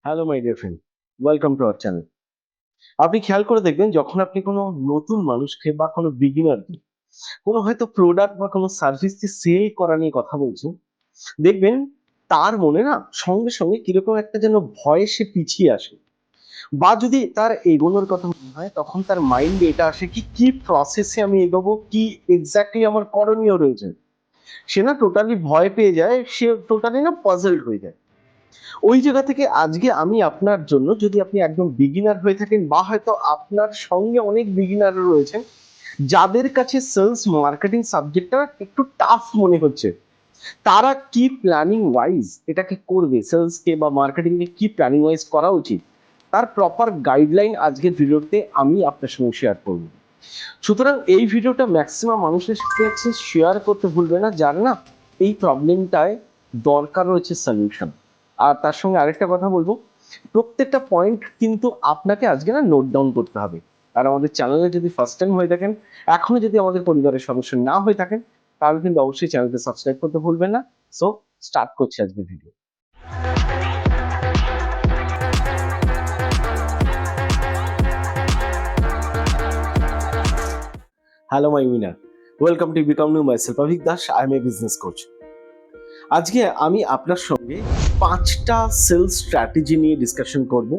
Hello my dear friend, welcome to our channel. আপনি খেয়াল করে দেখবেন যখন আপনি কোনো নতুন মানুষকে বা কোনো বিগিনারকে কোনো হয়তো প্রোডাক্ট বা কোনো সার্ভিস সেল করা নিয়ে কথা বলছেন, দেখবেন তার মনে না সঙ্গে সঙ্গে কিরকম একটা যেন ভয় সে পিছিয়ে আসে। বা যদি তার এগোনোর কথা মনে হয় তখন তার মাইন্ডে এটা আসে কি কি প্রসেসে আমি এগোবো, কি এক্স্যাক্টলি আমার করণীয় রয়েছে। সে না টোটালি ভয় পেয়ে যায়, সে টোটালি না পাজলড হয়ে যায়। ওই জায়গা থেকে আজকে আমি আপনার জন্য, যদি আপনি একদম বিগিনার হয়ে থাকেন বা হয়তো আপনার সঙ্গে অনেক বিগিনার রয়েছেন যাদের কাছে সেলস মার্কেটিং সাবজেক্টটা একটু টাফ মনে হচ্ছে, তারা কি প্ল্যানিং ওয়াইজ এটাকে করবে, সেলসকে বা মার্কেটিংকে কি প্ল্যানিং ওয়াইজ করা উচিত, তার প্রপার গাইডলাইন আজকের ভিডিওতে আমি আপনার সঙ্গে শেয়ার করব। সুতরাং এই ভিডিওটা ম্যাক্সিমাম মানুষের কাছে শেয়ার করতে ভুলবে না যারা না এই প্রবলেমটায় দরকার রয়েছে সলিউশন। আর তার সঙ্গে আরেকটা কথা বলবো, প্রত্যেকটা পয়েন্ট কিন্তু আপনাকে আজকে না নোট ডাউন করতে হবে। আর আমাদের চ্যানেলে যদি ফার্স্ট টাইম হয়ে থাকেন, এখনো যদি আমাদের পরিবারের সদস্য না হয়ে থাকেন, তাহলে কিন্তু অবশ্যই চ্যানেলকে সাবস্ক্রাইব করতে ভুলবেন না। সো স্টার্ট করছি আজকের video. Hello my winner, welcome to become new myself Avik Das. I am a business coach. আজকে আমি আপনার সঙ্গে 5টা সেলস স্ট্র্যাটেজি নিয়ে ডিসকাশন করব।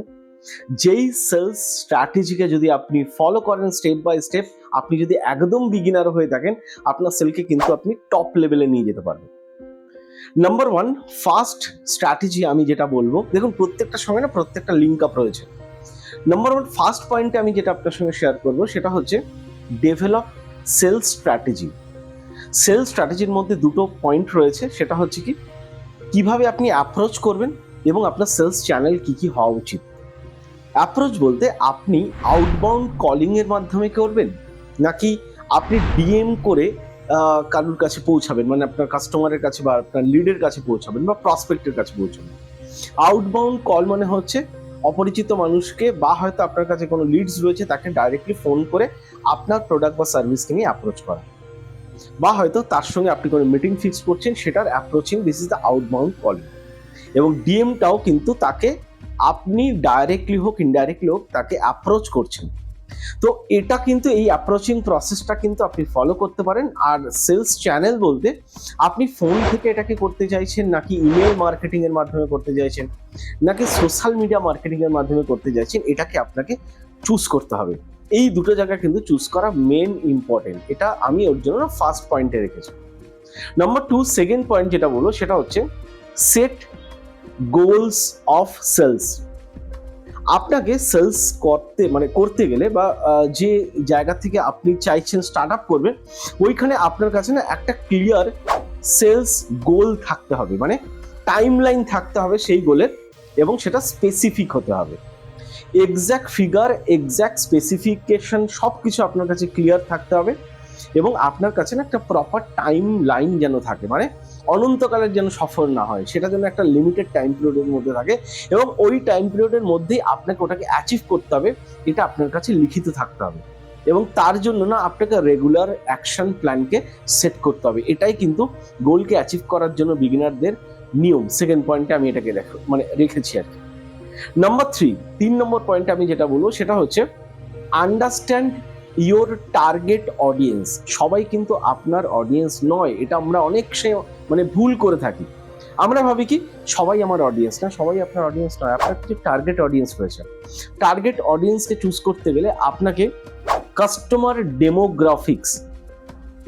যেই সেলস স্ট্র্যাটেজিকে যদি আপনি ফলো করেন স্টেপ বাই স্টেপ, আপনি যদি একদম বিগিনার হয়ে থাকেন, আপনার সেলকে কিন্তু আপনি টপ লেভেলে নিয়ে যেতে পারবেন। নাম্বার 1 ফার্স্ট স্ট্র্যাটেজি আমি যেটা বলবো, দেখুন প্রত্যেকটার সঙ্গে না প্রত্যেকটা লিঙ্ক আপ রয়েছে। নাম্বার 1 ফার্স্ট পয়েন্টে আমি যেটা আপনার সঙ্গে শেয়ার করবো সেটা হচ্ছে ডেভেলপ সেলস স্ট্র্যাটেজি। সেলস স্ট্র্যাটেজির মধ্যে দুটো পয়েন্ট রয়েছে, সেটা হচ্ছে কি কিভাবে আপনি অ্যাপ্রোচ করবেন এবং আপনার সেলস চ্যানেল কি কি হওয়া উচিত। অ্যাপ্রোচ বলতে আপনি আউটবাউন্ড কলিং এর মাধ্যমে করবেন, নাকি আপনি ডিএম করে কারোর কাছে পৌঁছাবেন, মানে আপনার কাস্টমারের কাছে বা আপনার লিডের কাছে পৌঁছাবেন বা প্রসপেক্টের কাছে পৌঁছাবেন। আউটবাউন্ড কল মানে হচ্ছে অপরিচিত মানুষকে বা হয়তো আপনার কাছে কোনো লিডস রয়েছে তাকে ডাইরেক্টলি ফোন করে আপনার প্রোডাক্ট বা সার্ভিসকে নিয়ে অ্যাপ্রোচ করা, বা হয়তো তার সঙ্গে আপনি কোনো মিটিং ফিক্স করছেন, সেটার approaching, this is the outbound calling. এবং ডিএমটাও কিন্তু তাকে আপনি ডাইরেক্টলি হোক ইনডাইরেক্টলি হোক তাকে অ্যাপ্রোচ করছেন। তো এটা কিন্তু এই অ্যাপ্রোচিং প্রসেসটা কিন্তু আপনি ফলো করতে পারেন। আর সেলস চ্যানেল বলতে আপনি ফোন থেকে এটাকে করতে চাইছেন, নাকি ইমেল মার্কেটিং এর মাধ্যমে করতে চাইছেন, নাকি সোশ্যাল মিডিয়া মার্কেটিং এর মাধ্যমে করতে চাইছেন, এটাকে আপনাকে চুজ করতে হবে। এই দুটো জায়গা কিন্তু চুজ করা মেন ইম্পর্টেন্ট, এটা আমি ওর জন্য ফার্স্ট পয়েন্টে রেখেছি। নাম্বার 2 সেকেন্ড পয়েন্ট যেটা বলবো সেটা হচ্ছে সেট গোলস অফ সেলস। আপনাকে সেলস করতে গেলে বা যে জায়গা থেকে আপনি চাইছেন স্টার্ট আপ করবেন, ওইখানে আপনার কাছে না একটা ক্লিয়ার সেলস গোল থাকতে হবে, মানে টাইম লাইন থাকতে হবে সেই গোলের, এবং সেটা স্পেসিফিক হতে হবে। এক্স্যাক্ট ফিগার, এক্স্যাক্ট স্পেসিফিকেশন সব কিছু আপনার কাছে ক্লিয়ার থাকতে হবে, এবং আপনার কাছে না একটা প্রপার টাইম লাইন যেন থাকে, মানে অনন্তকালের যেন সফল না হয়, সেটা যেন একটা লিমিটেড টাইম পিরিয়ডের মধ্যে থাকে, এবং ওই টাইম পিরিয়ডের মধ্যেই আপনাকে ওটাকে অ্যাচিভ করতে হবে, এটা আপনার কাছে লিখিত থাকতে হবে। এবং তার জন্য না আপনাকে রেগুলার অ্যাকশন প্ল্যানকে সেট করতে হবে। এটাই কিন্তু গোলকে অ্যাচিভ করার জন্য বিগিনারদের নিয়ম। সেকেন্ড পয়েন্টে আমি এটাকে রেখেছি আর কি। নাম্বার 3 নম্বর পয়েন্টে আমি যেটা বলবো সেটা হচ্ছে আন্ডারস্ট্যান্ড ইয়োর টার্গেট অডিয়েন্স। সবাই কিন্তু আপনার অডিয়েন্স নয়, এটা আমরা অনেক ভুল করে থাকি। আমরা ভাবি কি সবাই আমার অডিয়েন্স, না, সবাই আপনার অডিয়েন্স নয়, আপনার কিছু টার্গেট অডিয়েন্স রয়েছে। টার্গেট অডিয়েন্সকে চুজ করতে গেলে আপনাকে কাস্টমার ডেমোগ্রাফিক্স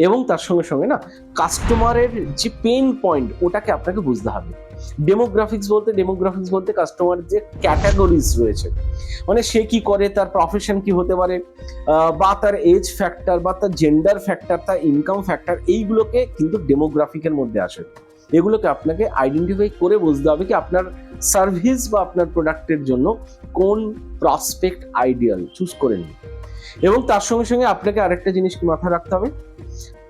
এবং তার সঙ্গে সঙ্গে না কাস্টমারের যে পেন পয়েন্ট ওটাকে আপনাকে বুঝতে হবে। ডেমোগ্রাফিক্স বলতে কাস্টমার যে ক্যাটাগরিজ রয়েছে, মানে সে কি করে, তার প্রফেশন কি হতে পারে, বা তার এজ ফ্যাক্টর বা তার জেন্ডার ফ্যাক্টর, তার ইনকাম ফ্যাক্টর, এইগুলোকে কিন্তু ডেমোগ্রাফিকের মধ্যে আসে। এগুলোকে আপনাকে আইডেন্টিফাই করে বুঝতে হবে কি আপনার সার্ভিস বা আপনার প্রোডাক্টের জন্য কোন প্রসপেক্ট আইডিয়াল চুজ করে নিন। এবং তার সঙ্গে সঙ্গে আপনাকে আরেকটা জিনিস কি মাথায় রাখতে হবে,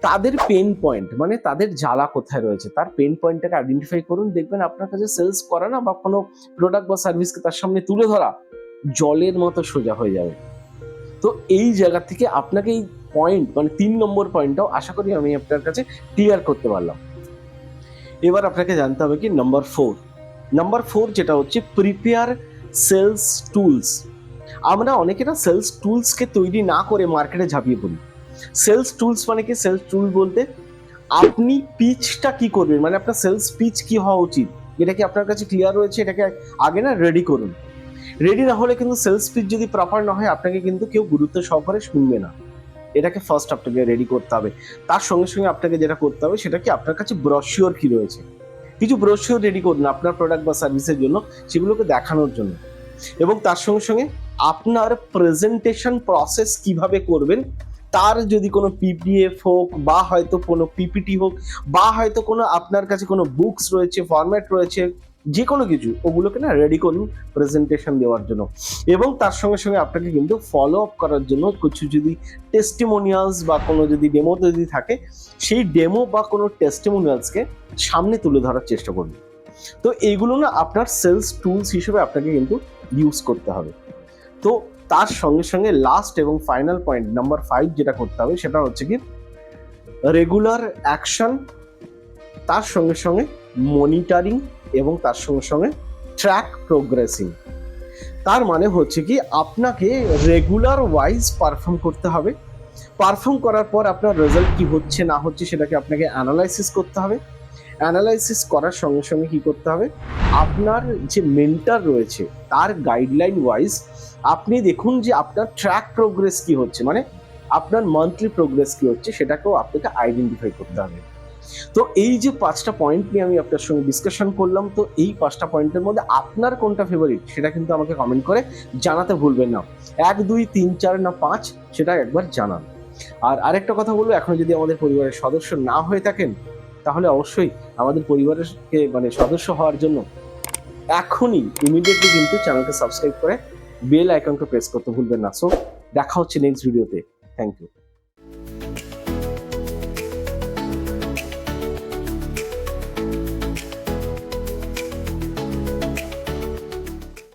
তাদের পেন পয়েন্ট, মানে তাদের জ্বালা কোথায় রয়েছে, তার পেন পয়েন্টটাকে আইডেন্টিফাই করুন। দেখবেন আপনার কাছে সেলস করা না বা কোনো প্রোডাক্ট বা সার্ভিসকে তার সামনে তুলে ধরা জলের মতো সোজা হয়ে যাবে। তো এই জায়গা থেকে আপনাকে এই পয়েন্ট, মানে 3 নম্বর পয়েন্টটাও আশা করি আমি আপনার কাছে ক্লিয়ার করতে পারলাম। এবার আপনাকে জানতে হবে কি নাম্বার 4 যেটা হচ্ছে প্রিপেয়ার সেলস টুলস। আমরা অনেকেরা সেলস টুলসকে তৈরি না করে মার্কেটে ঝাঁপিয়ে পড়ি। সেলস টুলস মানে কি? সেলস টুল বলতে আপনি পিচটা কি করবেন, মানে আপনার সেলস পিচ কি হওয়া উচিত, এটা কি আপনার কাছে ক্লিয়ার রয়েছে? এটাকে আগে না রেডি করুন। রেডি না হলে কিন্তু সেলস পিচ যদি প্রপার না হয়, আপনাকে কিন্তু কেউ গুরুত্ব সহকারে শুনবে না। এটাকে ফার্স্ট আপনাকে রেডি করতে হবে। তার সঙ্গে সঙ্গে আপনাকে যেটা করতে হবে সেটা কি, আপনার কাছে ব্রোশিওর কি রয়েছে, কিছু ব্রোশিওর রেডি করুন আপনার প্রোডাক্ট বা সার্ভিসের জন্য, সেগুলোকে দেখানোর জন্য। এবং তার সঙ্গে সঙ্গে আপনার প্রেজেন্টেশন প্রসেস কিভাবে করবেন, তার যদি কোনো পিডিএফ হোক বা হয়তো কোনো পিপিটি হোক বা হয়তো কোনো আপনার কাছে কোনো বুকস রয়েছে, ফরম্যাট রয়েছে, যে কোনো কিছু, ওগুলোকে না রেডি করুন প্রেজেন্টেশন দেওয়ার জন্য। এবং তার সঙ্গে সঙ্গে আপনাকে কিন্তু ফলো আপ করার জন্য কিছু যদি টেস্টিমোনিয়ালস বা কোনো যদি ডেমো যদি থাকে, সেই ডেমো বা কোনো টেস্টিমোনিয়ালসকে সামনে তুলে ধরার চেষ্টা করুন। তো এইগুলো না আপনার সেলস টুলস হিসেবে আপনাকে কিন্তু ইউজ করতে হবে। তো তার সঙ্গে সঙ্গে লাস্ট এবং ফাইনাল পয়েন্ট নাম্বার 5 যেটা করতে হবে সেটা হচ্ছে কি, রেগুলার অ্যাকশন, তার সঙ্গে সঙ্গে মনিটরিং এবং তার সঙ্গে সঙ্গে ট্র্যাক প্রোগ্রেসিং। তার মানে হচ্ছে কি, আপনাকে রেগুলার ওয়াইজ পারফর্ম করতে হবে। পারফর্ম করার পর আপনার রেজাল্ট কি হচ্ছে না হচ্ছে সেটাকে আপনাকে অ্যানালাইসিস করতে হবে। অ্যানালাইসিস করার সঙ্গে সঙ্গে কি করতে হবে, আপনার যে মেন্টর রয়েছে তার গাইডলাইন ওয়াইজ আপনি দেখুন যে আপনার ট্র্যাক প্রোগ্রেস কি হচ্ছে, মানে আপনার মান্থলি প্রোগ্রেস কি হচ্ছে, সেটাকেও আপনাকে আইডেন্টিফাই করতে হবে। তো এই যে 5টা পয়েন্ট নিয়ে আমি আপনার সঙ্গে ডিসকাশন করলাম, তো এই 5টা পয়েন্টের মধ্যে আপনার কোনটা ফেভারিট সেটা কিন্তু আমাকে কমেন্ট করে জানাতে ভুলবেন না। 1, 2, 3, 4 না 5 সেটা একবার জানান। আর আরেকটা কথা বলবো, এখন যদি আমাদের পরিবারের সদস্য না হয়ে থাকেন, তাহলে অবশ্যই আমাদের পরিবারের সদস্য হওয়ার জন্য এখনই ইমিডিয়েটলি কিন্তু চ্যানেলকে সাবস্ক্রাইব করে বেল আইকনকে প্রেস করতে ভুলবেন না। সো দেখা হচ্ছে নেক্সট ভিডিওতে। Thank you.